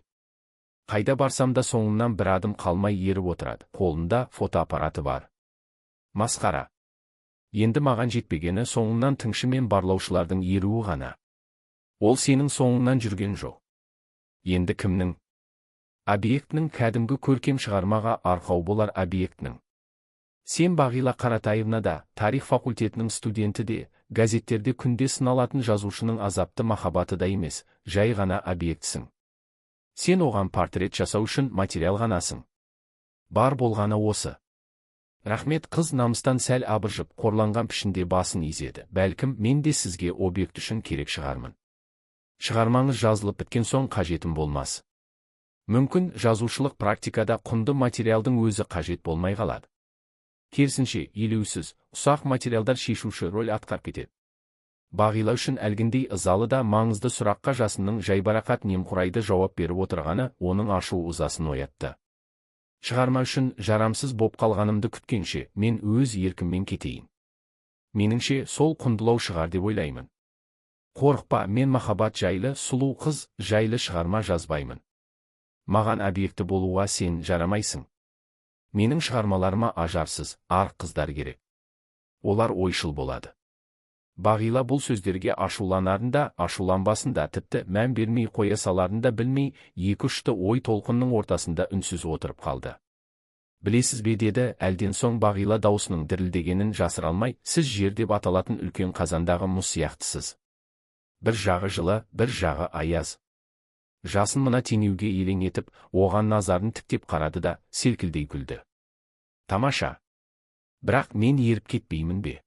Қайда барсам да соңымнан бір адым қалмай еріп отырады, қолында фотоаппараты бар. Масқара. Енді маған жетпегені соңымнан тыңшы мен барлаушылардың еруі ғана. Ол сенің соңыңнан жүрген жоқ. Енді кімнің? Объектінің, кәдімгі көркем шығармаға арқау болар объектінің. Сен Бағила Қаратаевна да, тарих факультетінің студенті де, газеттерде күнде сыналатын жазушының азапты махаббаты да емес, жай ғана объектісің. Сен оған портрет жасау үшін материал ғанасың. Бар болғаны осы. Рахмет. Қыз намыстан сәл абыржып, қорланған пішінде басын изеді. Бәлкім, мен де сізге объект үшін керек шығармын. Шығармаңыз жазылып біткен соң қажетім болмас. Мүмкін, жазушылық практикада құнды материалдың өзі қажет болмай қалады. Керісінше, елеусіз, ұсақ материалдар шешуші рөл атқарып кетеді. Бағила үшін әлгіндей ызалы да маңызды сұраққа Жасынның жайбарақат немқұрайды жауап беріп отырғаны оның ашу ызасын оятты. Шығарма үшін жарамсыз боп қалғанымды күткенше, мен өз еркіммен кетейін. Меніңше, сол құндылау шығар деп ойлаймын. Қорықпа, мен махаббат жайлы, сұлу қыз жайлы шығарма жазбаймын. Маған объекті болуға сен жарамайсың. Менің шығармаларыма ажарсыз, арық қыздар керек. Олар ойшыл болады. Бағила бұл сөздерге ашуланарында, ашуланбасында, тіпті мән бермей қоя саларында білмей, 2-3 ой толқынның ортасында үнсіз отырып қалды. Білесіз бе деді, әлден соң Бағила даусының дірілдегенін жасыра алмай, сіз жер деп аталатын үлкен қазандағы мұз сияқтысыз. Бір жағы жылы, бір жағы аяз. Жасын мына теңеуге елең етіп, оған назарын тіктеп қарады да, селкілдей күлді. Тамаша. Бірақ мен еріп кетпеймін бе?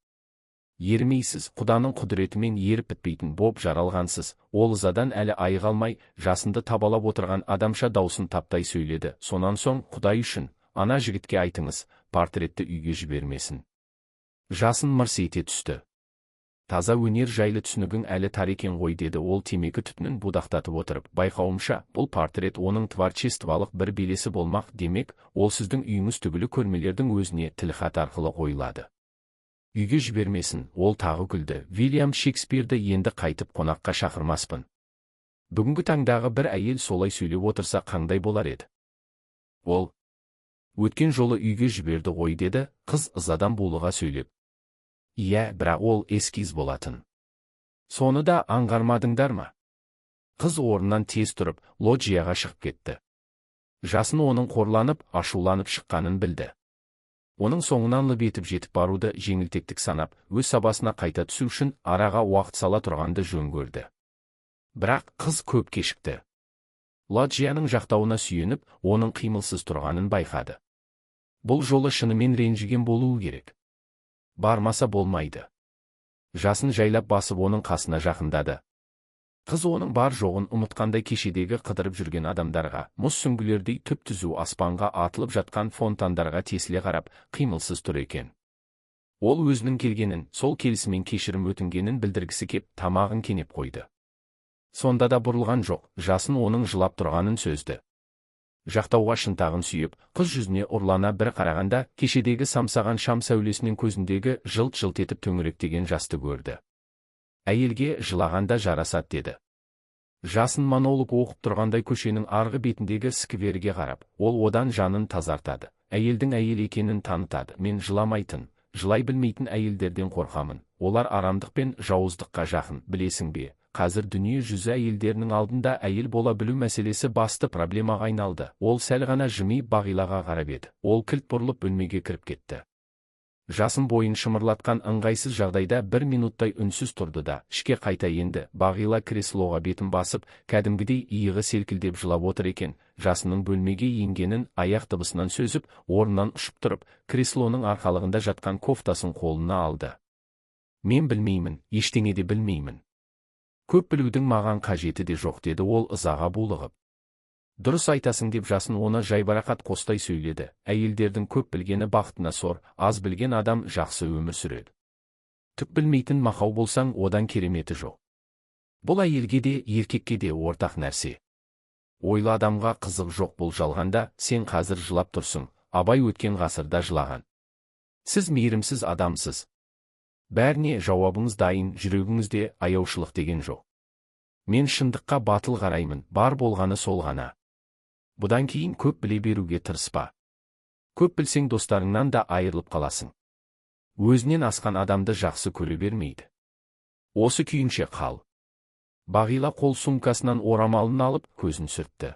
Ерімейсіз, Құданың құдіретімен еріп бітпейтін боп жаралғансыз. Ол ызадан әлі айыға алмай, Жасынды табалап отырған адамша даусын таптай сөйледі. Сонан соң, Құдай үшін, ана жігітке айтыңыз, портретті үйге жібермесін. Жасын мырс ете түсті. Таза өнер жайлы түсінігің әлі тар екен ғой деді ол темекі түтінін будақтатып отырып. Байқауымша, бұл портрет оның творчестволық бір белесі болмақ, демек, ол сіздің үйіңіз түгілі көрмелердің өзіне тілхат арқылы қойылады. Үйге жібермесін, ол тағы күлді. Вильям Шекспирді енді қайтып қонаққа шақырмаспын. Бүгінгі таңдағы бір әйел солай сөйлеп отырса қандай болар еді? Ол өткен жолы үйге жіберді ғой деді, қыз ызадан булыға сөйлеп. Иә, бірақ ол эскиз болатын. Соны да аңғармадыңдар ма? Қыз орнынан тез тұрып, лоджияға шығып кетті. Жасын оның қорланып, ашуланып шыққанын білді. Оның соңынан лып етіп жетіп баруды жеңілтектік санап, өз сабасына қайта түсу үшін араға уақыт сала тұрғанды жөн көрді. Бірақ қыз көп кешікті. Лоджияның жақтауына сүйеніп, оның қимылсыз тұрғанын байқады. Бұл жолы шынымен ренжіген болуы керек. Бармаса болмайды. Жасын жайлап басып оның қасына жақындады. Қыз оның бар жоғын ұмытқандай кешедегі қыдырып жүрген адамдарға, мұз сүңгілердей түп-түзу аспанға атылып жатқан фонтандарға тесіле қарап, қимылсыз тұр екен. Ол өзінің келгенін, сол келісімен кешірім өтінгенін білдіргісі кеп, тамағын кенеп қойды. Сонда да бұрылған жоқ, Жасын оның жылап тұрғанын сөзді. Жақтауға шынтағын сүйіп, қыз жүзіне ұрлана бір қарағанда, кешедегі самсаған шам сәулесінің көзіндегі жылт-жылт етіп төңіректеген жасты көрді. Әйелге жылағанда жарасат деді. Жасын монолог оқып тұрғандай көшенің арғы бетіндегі скверге қарап, ол одан жанын тазартады. әйелдің әйел екенін танытады. Мен жыламайтын, жылай білмейтін әйелдерден қорқамын. Олар арамдық пен жауыздыққа жақын, білесің бе? Қазір дүние жүзі әйелдерінің алдында әйел бола білу мәселесі басты проблемаға айналды. Ол сәл ғана жымиып Бағилаға қарап еді. Ол кілт бұрылып бөлмеге кіріп кетті. Жасын бойын шымырлатқан ыңғайсыз жағдайда 1 минуттай үнсіз тұрды да, ішке қайта енді. Бағила креслоға бетін басып, кәдімгідей иығы селкілдеп жылап отыр екен. Жасынның бөлмеге енгенін аяқ дыбысынан сөзіп, орнынан ұшып тұрып, креслоның арқалығында жатқан кофтасын қолына алды. Мен білмеймін, ештеңе де білмеймін. Көп білудің маған қажеті де жоқ, деді ол ызаға булығып. Дұрыс айтасың, деп Жасын оны жайбарақат қостай сөйледі. Әйелдердің көп білгені бақытына сор, аз білген адам жақсы өмір сүреді. Түк білмейтін мақау болсаң, одан кереметі жоқ. Бұл әйелге де, еркекке де ортақ нәрсе. Ойлы адамға қызық жоқ. Бұл жалғанда сен қазір жылап тұрсың. Абай өткен ғасырда жылаған. Сіз мейірімсіз адамсыз. Бәріне жауабыңыз дайын, жүрегіңізде аяушылық деген жоқ. Мен шындыққа батыл қараймын, бар болғаны сол ғана. Бұдан кейін көп біле беруге тырыспа. Көп білсең достарыңнан да айырылып қаласың. Өзінен асқан адамды жақсы көре бермейді. Осы күйінше қал. Бағила қол сумкасынан орамалын алып көзін сүртті.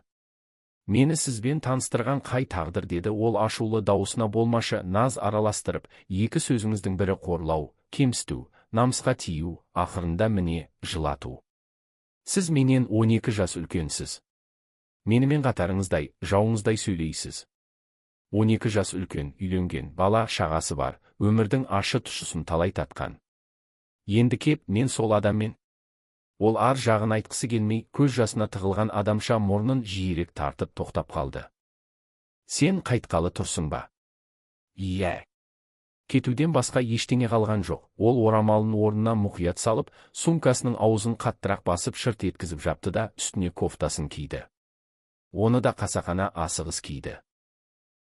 Мені сізбен таныстырған қай тағдыр, деді ол ашулы дауысына болмашы наз араластырып. Екі сөзіңіздің бірі қорлау, кемсіту, намысқа тию, ақырында міне жылату. Сіз менен 12 жас үлкенсіз. Менімен қатарыңыздай, жауыңыздай сөйлейсіз. 12 жас үлкен, үйленген, бала шағасы бар, өмірдің ашы тұшысын талай татқан. Енді кеп, мен сол адаммен. Ол ар жағын айтқысы келмей, көз жасына тығылған адамша мұрнын жиірек тартып тоқтап қалды. Сен қайтқалы тұрсың ба? Иә. Кетуден басқа ештеңе қалған жоқ. Ол орамалын орнына мұқият салып, сумкасының аузын қаттырақ басып шырт еткізіп жапты да үстіне кофтасын киді. Оны да қасақана асығыс киді.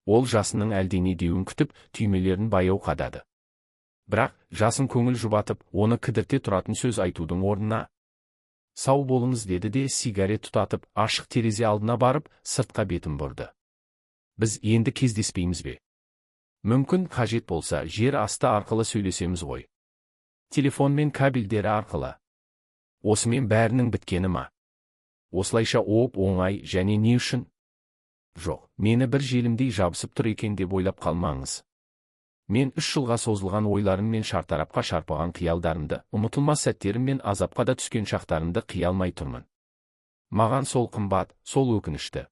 Ол Жасынның әлдене деуін күтіп, түймелерін баяу қадады. Бірақ Жасын көңіл жұбатып, оны кідірте тұратын сөз айтудың орнына «Сау болыңыз», деді де сигарет тұтатып, ашық терезе алдына барып, сыртқа бетін бұрды. Біз енді кездеспейміз бе? Мүмкін қажет болса, жер асты арқылы сөйлесеміз ғой. Телефон мен кабельдері арқылы. Осымен бәрінің біткені ма? Осылайша оңай және не үшін? Жоқ, мені бір желімдей жабысып тұр екен деп ойлап қалмаңыз. Мен 3 жылға созылған ойларым мен шартарапқа шарпыған қиялдарымды, ұмытылмас сәттерім мен азапқа да түскен шақтарымды қиялмай тұрмын. Маған сол қымбат, сол өкінішті.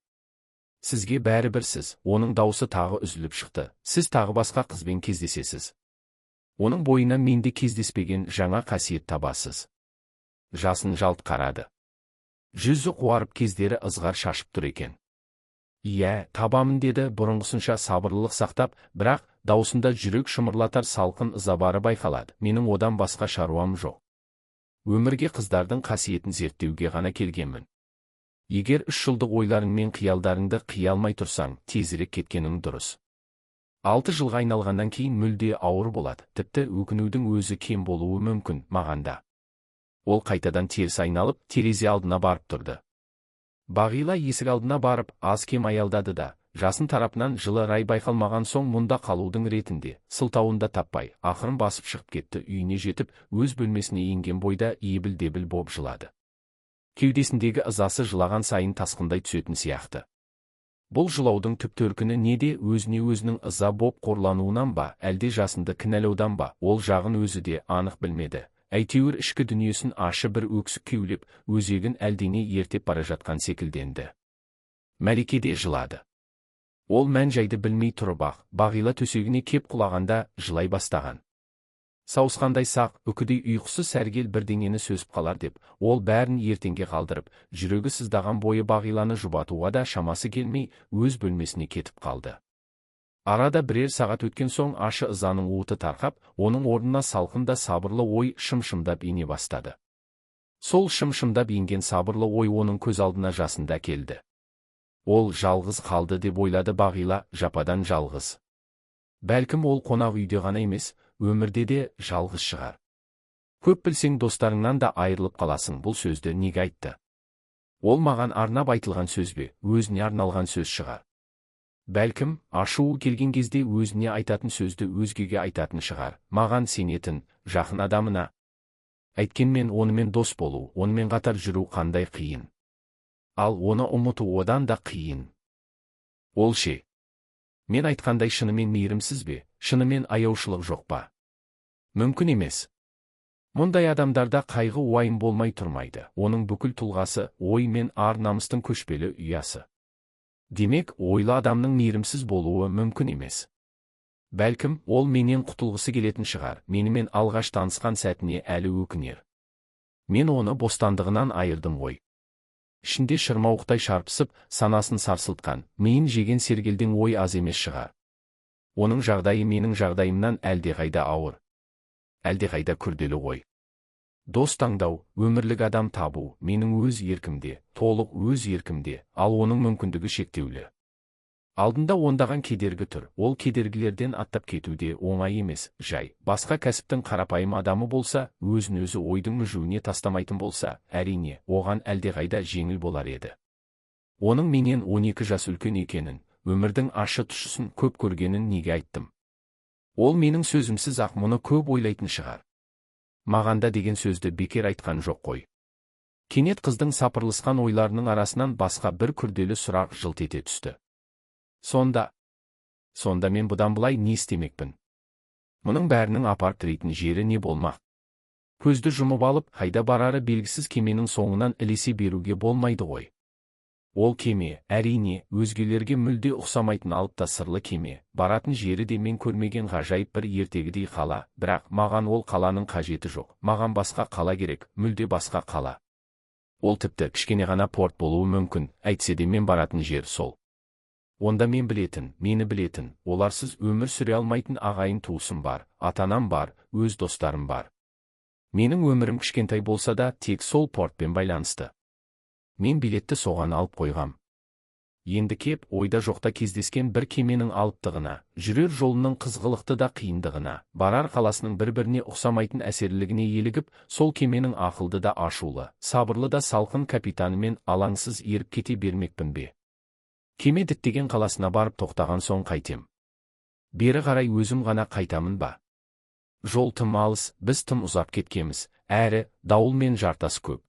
Сізге бәрі бірсіз. Оның даусы тағы үзіліп шықты. Сіз тағы басқа қызбен кездесесіз. Оның бойына менде кездеспеген жаңа қасиет табасыз. Жасын жалт қарады. Жүзі қуарып, кездері ызғар шашып тұр екен. Иә, табамын, деді бұрынғысынша сабырлылық сақтап, бірақ даусында жүрек шымырлатар салқын ыза бары байқалады. Менің одан басқа шаруам жоқ. Өмірге қыздардың қасиетін зерттеуге ғана келгенмін. Егер 3 жылдық ойларың мен қиялдарыңды қия алмай тұрсаң, тезірек кеткенің дұрыс. 6 жылға айналғаннан кейін мүлде ауыр болады, тіпті өкінудің өзі кем болуы мүмкін мағанда. Ол қайтадан теріс айналып, терезе алдына барып тұрды. Бағила есік алдына барып, аз кем аялдады да, Жасын тарапынан жылы рай байқалмаған соң мұнда қалудың ретінде, сылтауында таппай, ақырын басып шығып кетті. Үйіне жетіп, өз бөлмесіне енген бойда ебіл-дебіл боп жылады. Кеудесіндегі ызасы жылаған сайын тасқындай түсетін сияқты. Бұл жылаудың түп төркіні неде? Өзіне өзінің ыза боп қорлануынан ба, әлде Жасынды кінәлаудан ба? Ол жағын өзі де анық білмеді. Әйтеуір ішкі дүниесін ашы бір өксік кеулеп, өзегін әлдене ертеп бара жатқан секілденді. Мәлике де жылады. Ол мән-жайды білмей тұрып ақ, Бағила төсегіне кеп құлағанда жылай бастаған. Сауысқандай сақ, үкідей ұйқысыз сәргел бірдеңені сөзіп қалар деп, ол бәрін ертеңге қалдырып, жүрегі сыздаған бойы Бағиланы жұбатуға да шамасы келмей, өз бөлмесіне кетіп қалды. Арада бірер сағат өткен соң ашы ызаның уыты тарқап, оның орнына салқын да сабырлы ой шым-шымдап ене бастады. Сол шым-шымдап енген сабырлы ой оның көз алдына Жасында келді. Ол жалғыз қалды деп ойлады Бағила, жападан жалғыз. Бәлкім ол қонақ үйде ғана емес, өмірде де жалғыз шығар. Көп білсең достарыңнан да айырылып қаласың. Бұл сөзді неге айтты? Ол маған арнап айтылған сөз бе, өзіне арналған сөз шығар. Бәлкім, ашуы келген кезде өзіне айтатын сөзді өзгеге айтатын шығар. Маған сенетін, жақын адамына. Әйткенмен онымен дос болу, онымен қатар жүру қандай қиын. Ал оны ұмыту одан да қиын. Ол ше? Мен айтқандай шынымен мейірімсіз бе, шынымен аяушылық жоқ па? Мүмкін емес. Мұндай адамдарда қайғы уайым болмай тұрмайды. Оның бүкіл тұлғасы ой мен ар-намыстың көшпелі ұясы. Демек, ойлы адамның мейірімсіз болуы мүмкін емес. Бәлкім, ол менен құтылғысы келетін шығар, менімен алғаш танысқан сәтіне әлі өкінер. Мен оны бостандығынан айырдым ғой. Ішінде шырмауықтай шарпысып, санасын сарсылтқан, миын жеген сергелден ой аз емес шығар. Оның жағдайы менің жағдайымнан әлдеқайда ауыр. Әлдеқайда күрделі ғой. Дос таңдау, өмірлік адам табу, менің өз еркімде, толық өз еркімде, ал оның мүмкіндігі шектеулі. Алдында ондаған кедергі тұр, ол кедергілерден аттап кетуде оңай емес, жай. Басқа кәсіптің қарапайым адамы болса, өзін-өзі ойдың мүжуіне тастамайтын болса, әрине, оған әлдеқайда жеңіл болар еді. Оның менен 12 жас үлкен екенін, өмірдің ащы тұщысын көп көргенін неге айттым? Ол менің сөзімсіз ақ мұны көп ойлайтын шығар. Мағанда деген сөзді бекер айтқан жоқ қой. Кенет қыздың сапырылысқан ойларының арасынан басқа бір күрделі сұрақ жылт ете түсті. Сонда мен бұдан былай не істемекпін? Мұның бәрінің апарып тірейтін жері не болмақ? Көзді жұмып алып, қайда барары белгісіз кеменің соңынан ілесе беруге болмайды ғой. Ол кеме, әрине, өзгелерге мүлде ұқсамайтын алып та сырлы кеме, баратын жері де мен көрмеген ғажайып бір ертегідей қала, бірақ маған ол қаланың қажеті жоқ, маған басқа қала керек, мүлде басқа қала. Ол тіпті кішкене ғана порт болуы мүмкін, әйтсе де мен баратын жер сол. Онда мен білетін, мені білетін, оларсыз өмір сүре алмайтын ағайын туысым бар, атанам бар, өз достарым бар. Менің өмірім кішкентай болса да тек сол портпен байланысты. Мен билетті соған алып қойғам. Енді кеп, ойда жоқта кездескен бір кеменің алыптығына, жүрер жолының қызғылықты да қиындығына, барар қаласының бір-біріне ұқсамайтын әсерлігіне елігіп, сол кеменің ақылды да ашулы, сабырлы да салқын капитанымен алаңсыз еріп кете бермекпін бе? Кеме діттеген қаласына барып тоқтаған соң қайтем. Бері қарай өзім ғана қайтамын ба? Жол тым алыс, біз тым ұзап кеткеміз, әрі дауыл мен жартас көп.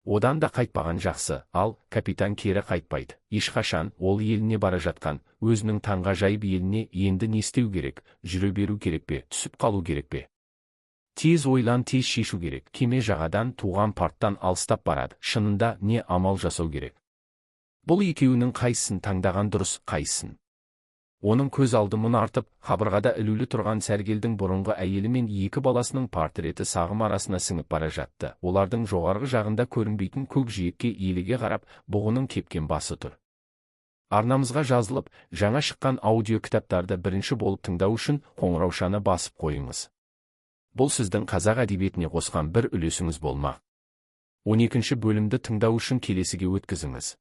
Одан да қайтпаған жақсы, ал капитан кері қайтпайды. Ешқашан ол еліне бара жатқан, өзінің таңғажайып еліне енді не істеу керек, жүре беру керек пе, түсіп қалу керек пе? Тез ойлан, тез шешу керек. Кеме жағадан, туған порттан алыстап барады. Шынында не амал жасау керек? Бұл екеуінің қайсысын таңдаған дұрыс, қайсысын? Оның көз алды мұны артып, қабырғада ілулі тұрған сәргелдің бұрынғы әйелі мен екі баласының портреті сағым арасына сіңіп бара жатты. Олардың жоғарғы жағында көрінбейтін көк жиекке еліге қарап, бұғының кепкен басы тұр. Арнамызға жазылып, жаңа шыққан аудио кітаптарды бірінші болып тыңдау үшін қоңыраушаны басып қойыңыз. Бұл сіздің қазақ әдебиетіне қосқан бір үлесіңіз болмақ. 12-ші бөлімді тыңдау үшін келесіге өткізіңіз.